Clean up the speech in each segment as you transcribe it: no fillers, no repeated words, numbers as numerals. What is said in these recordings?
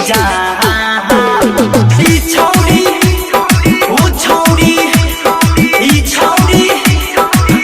जा ई छौरी ओ छौरी ई छौरी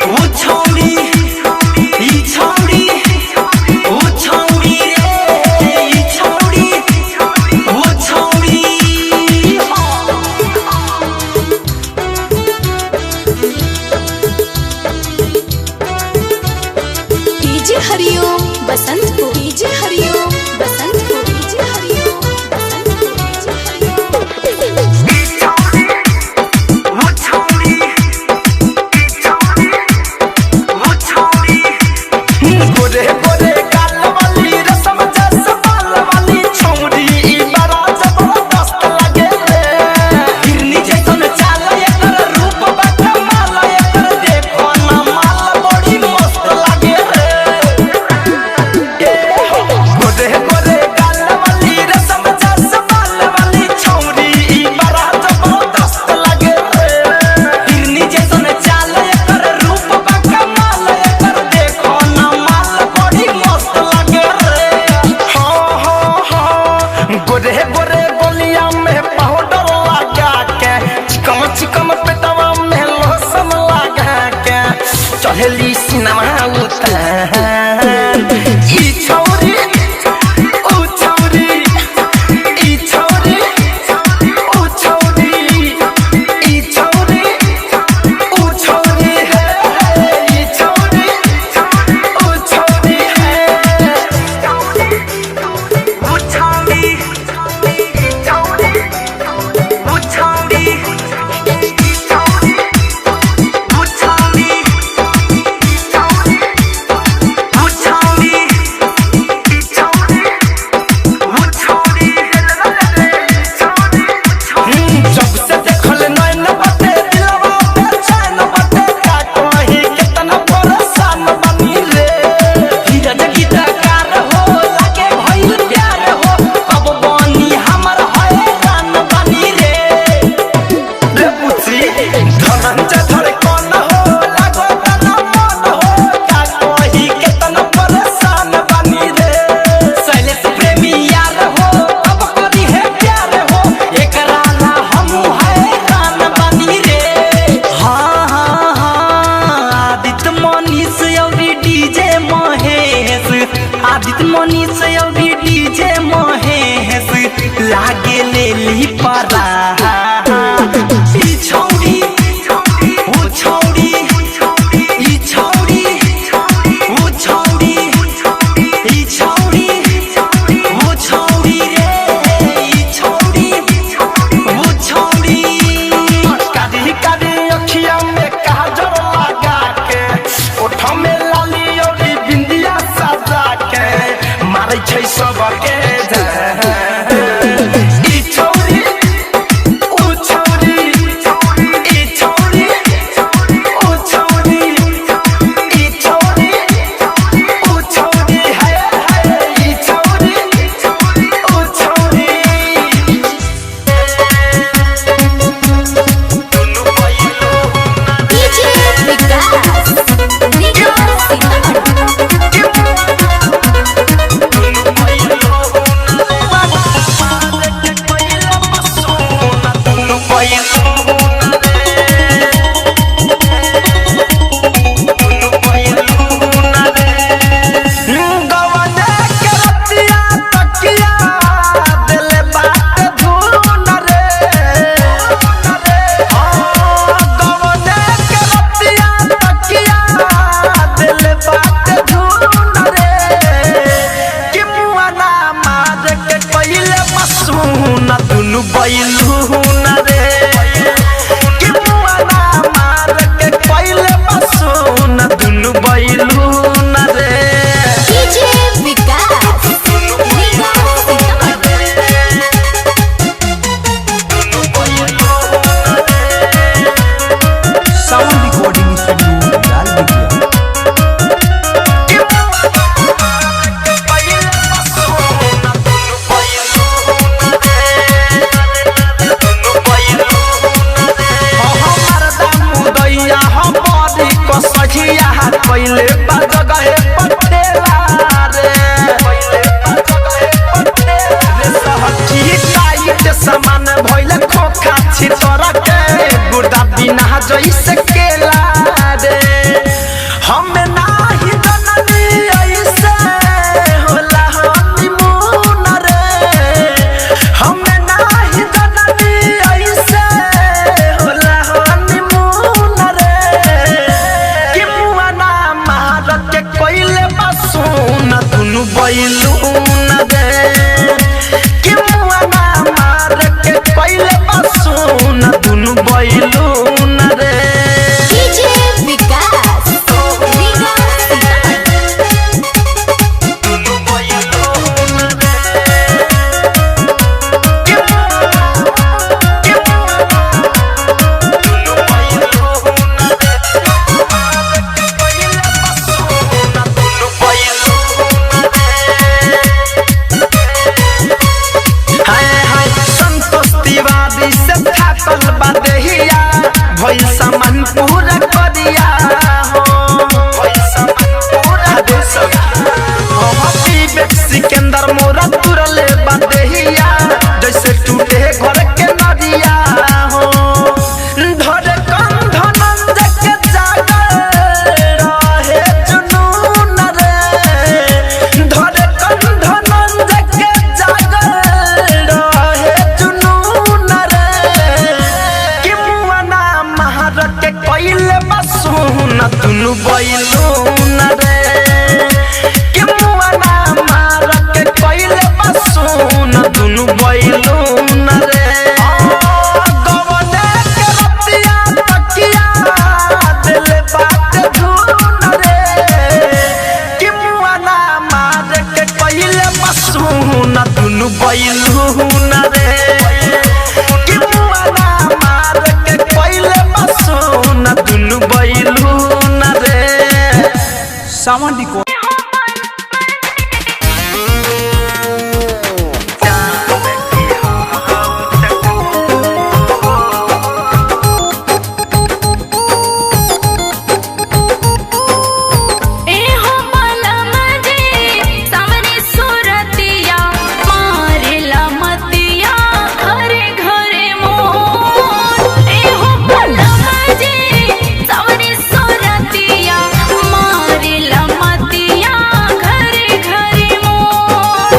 ओ छौरी ई छौरी ओ छौरी रे ई छौरी ओ छौरी डीजे हरिओम बसंत को डीजे हरिओम बसंत को डीजे हरिओम बसंत को डीजे हरिओम गोरे गोरे गाल वाली रसम जस बाल वाली छौरी ई बड़ा जबरदस्त लगे रे हिरनी जैसन चाल एकर रूप बड़ा माल एकर देखो ना माल बड़ी मस्त लगे रे गोरे गोरे गाल वाली रसम जस बाल वाली छौरी ई बड़ा जबरदस्त लगे रे हिरनी जैसन चाल एकर रूप बड़ा माल एकर देखो ना माल बड़ी मस्त लगे रे गोरे गोरे बोलिया में पाउडर लगा के चिकम चिकम पेटवा में लोशन लगा के चढ़ली सिनेमा उतार ई छौरी ओ छौरी ई छौरी ओ छौरी ई छौरी ओ छौरी है ई छौरी ओ छौरी है ओ छौरी ई छौरी ओ छौरी ई छौरी ओ छौरी ई छौरी ओ छौरी ई छौरी ओ छौरी जब से देखल नैन बटे दिलवा पे चैन बटे का कहीं कितना परेशान बनी रे धीरज गीतकार हो लागे भइल प्यार हो कब बनी हमर हैरान बनी रे बुची धनंजय धड़कन हो लागो तना मन हो का कहीं कितना परेशान बनी रे शैलेश प्रेमी यार हो कब करी है प्यार हो एकरा ला हमू हैरान बनी रे आदित्य मनीष अवरी डीजे महेश आदित्य मनीष अवरी डीजे महेश लागे लेली परा ई छौरी ओ छौरी ई छौरी ओ छौरी ई छौरी ओ छौरी रे ई छौरी ओ छौरी कादी कादी अखिया में काजल लगा के ओठ में लाली और बिंदिया सजा के मारै छै सबके ई छौरी ओ छौरी ई छौरी ओ छौरी ई छौरी ओ छौरी है ई छौरी ओ छौरी डीजे विकास डीजे गवने के रतिया तकिया दिल बात धुन रे गवने के रतिया तकिया दिल बात धुन रे कि मुआना मार के पहिले मसून दुनु बैलून रे कि मुआना मार के पहिले मसून दुनु बैलून रे डीजे विकास साउंड रिकॉर्डिंग स्टूडियो लाल बिटिया पहले बाज गए पटेला रे पहले बाज गए पटेला रे सहची बिना जैसे केला रे हमें नाही जननी ऐसे होला हनीमून रे हमें नाही जननी ऐसे होला हनीमून रे कि मुआना मार के कोइले बसून दुनु बैलून रे कि मुआना मार के कोइले बसून दुनु बैलून रे डीजे विकास दुनु बैलून रे कि दुनु बैलून रे मार के कोइले बसून दुनु बैलून रे हाय संतोष तिवारी से थाकल बादेहिया भइल सामान पूरा करिया हो भइल सामान पूरा दे विवेक सिकंदर मोरा तुरले बादेहिया जैसे टूटे घर के नदिया हो धरे कंध नंद के जागर रहे जुनून रे धरे कंध नंद के जागर रहे जुनून रे कि मुआना महार के कोइले बसून दुनु बैलून रे कि मुआना मार के कोइले बसून दुनु बैलून रे गवने के रतिया तकिया दिल बात धून रे कि मुआना मार के कोइले बसून दुनु बैलून रे कि मुआना मार के कोइले बसून दुनु बैलून रे सावन रिकॉर्ड ए हो मलमजे सावरी सुरतिया मारेला मतिया घरे घरे मोर ए हो मलमजे सावरी सुरतिया मारेला मतिया घरे घरे मोर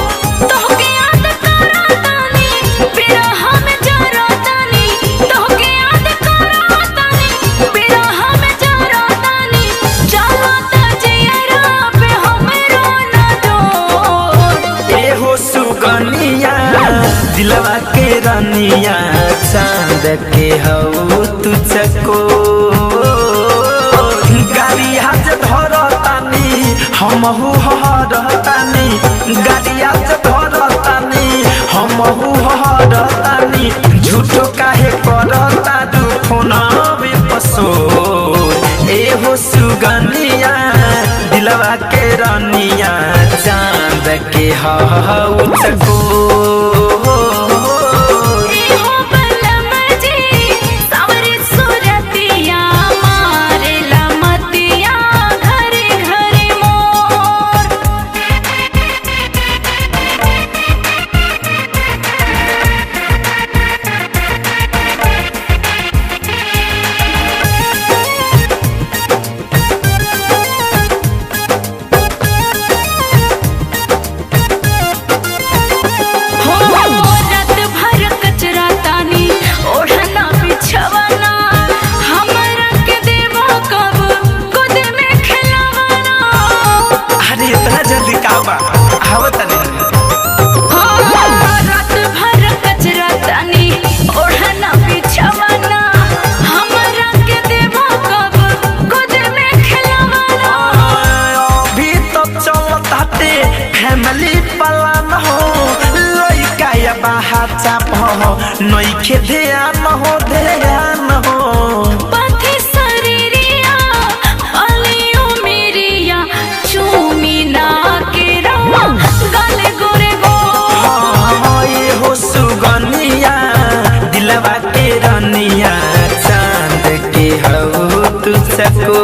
तोहके याद करतानी बिरह में जरतानी तोहके याद करतानी बिरह में जरतानी चलत जियरा पे हमरो न डोर एहो सुगनिया दिलवा के रनिया चांद के हऊ तू चको गाड़ी हाथ धरतानी हमहू हरतानी गाड़ी हाथ धरतानी हमहू हरतानी झूठो काहे करता दू फोनवे पसोर एहो सुगनिया दिलवा के रनिया चांद के हऊ चको ए हो बलमजे सावरी सुरतिया मारेला मतिया घरे घरे मोर हो रात भर कचरा तानी ओढ़ना बिछवाना हमरा के देवा कब गोद में खिलवाना अरे इतना जल्दी का बा आवत नहीं रात भर कचरा तानी ओढ़ना बिछवाना हमरा के देवा कब गोद में खिलवाना अभी तो चलत हटे फैमिली प्लान हो लइका या बाहर चाप हो नइखे ध्यान हो पथी शरीरिया अलियो मेरिया चूमी ना के रवा गले गोरे गो ये हो सुगनिया दिलवा के रनिया चांद के हऊ तू चको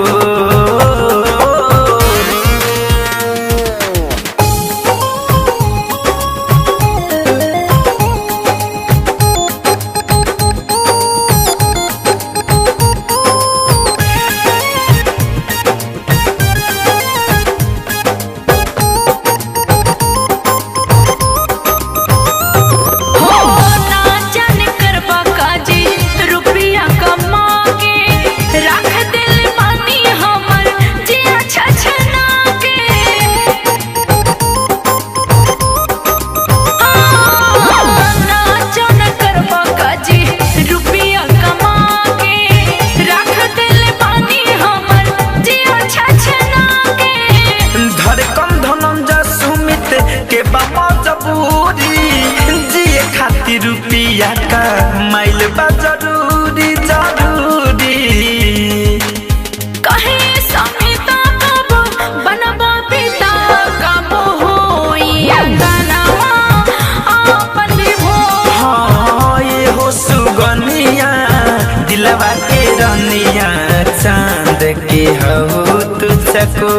हो तुझको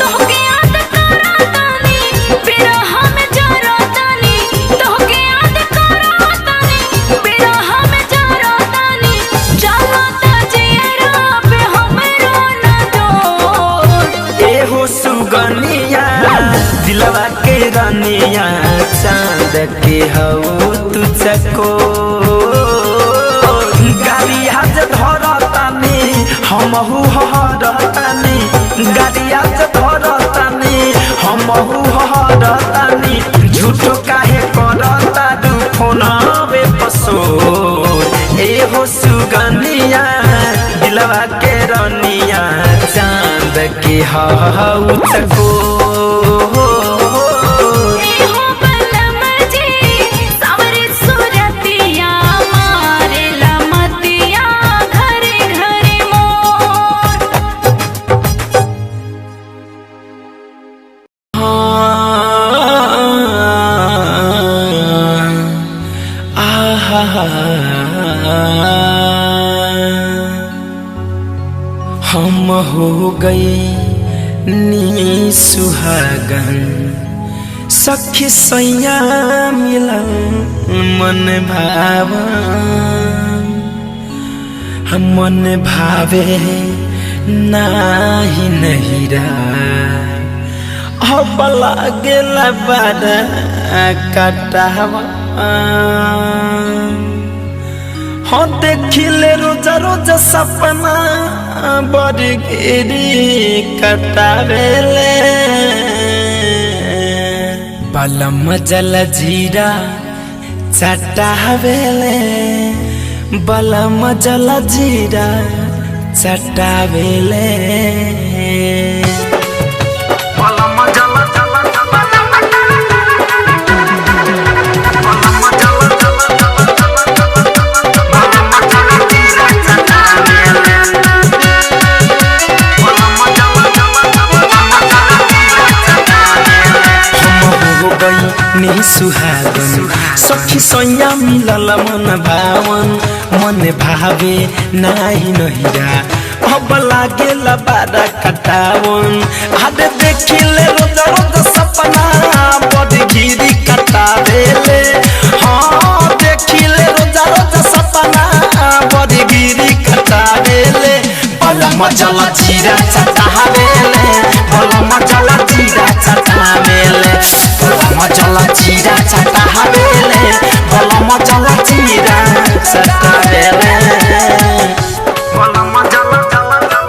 तोहके याद करातानी बिरह में जरातानी तोहके याद करातानी बिरह में जरातानी जाता जियरा पे हमरो न डोर ए हो सुगनिया दिलवा के रानिया चांद के हो तुझको गाड़ी हाथ धरतानी हमहू हरतानी गाड़ी हाथ धरतानी हमहू हरतानी झूठो काहे करता दू फोनवे पसोर ए हो सुगनिया दिलवा के रानिया चांद के हो तुझको हम हो गई नी सुहागन सखी सैया मिलन मन मन भावे नाही नहिरा अब लागेला बारा कटावा हाँ देखिले रोजा रोजा सपना बड़ी गिरी कटावेले बलम जल जीरा चटावेले बलम जल जीरा चटावेले सुहागन सखी सैया मिलल मन भावन मन भावे नाही नहिरा अब लागेला बारा कटावन हाथे देखिले रोज रोज सपना बड़ी गिरी कटावेले हाँ देखिले रोज रोज सपना बड़ी गिरी कटावेले बलम जल जीरा चटावेले बलम जल जीरा चटावेले बलम जल जीरा चटावेले बलम जल जीरा चटावेले बलम जल जीरा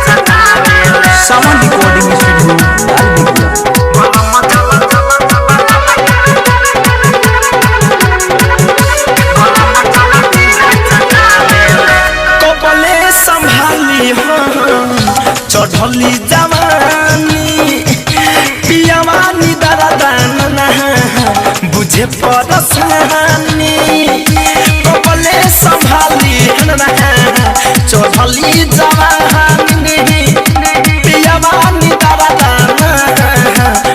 चटावेले सावन रिकॉर्डिंग स्टूडियो चढ़ली जवानी पियावानी दरदान बुझे परसानी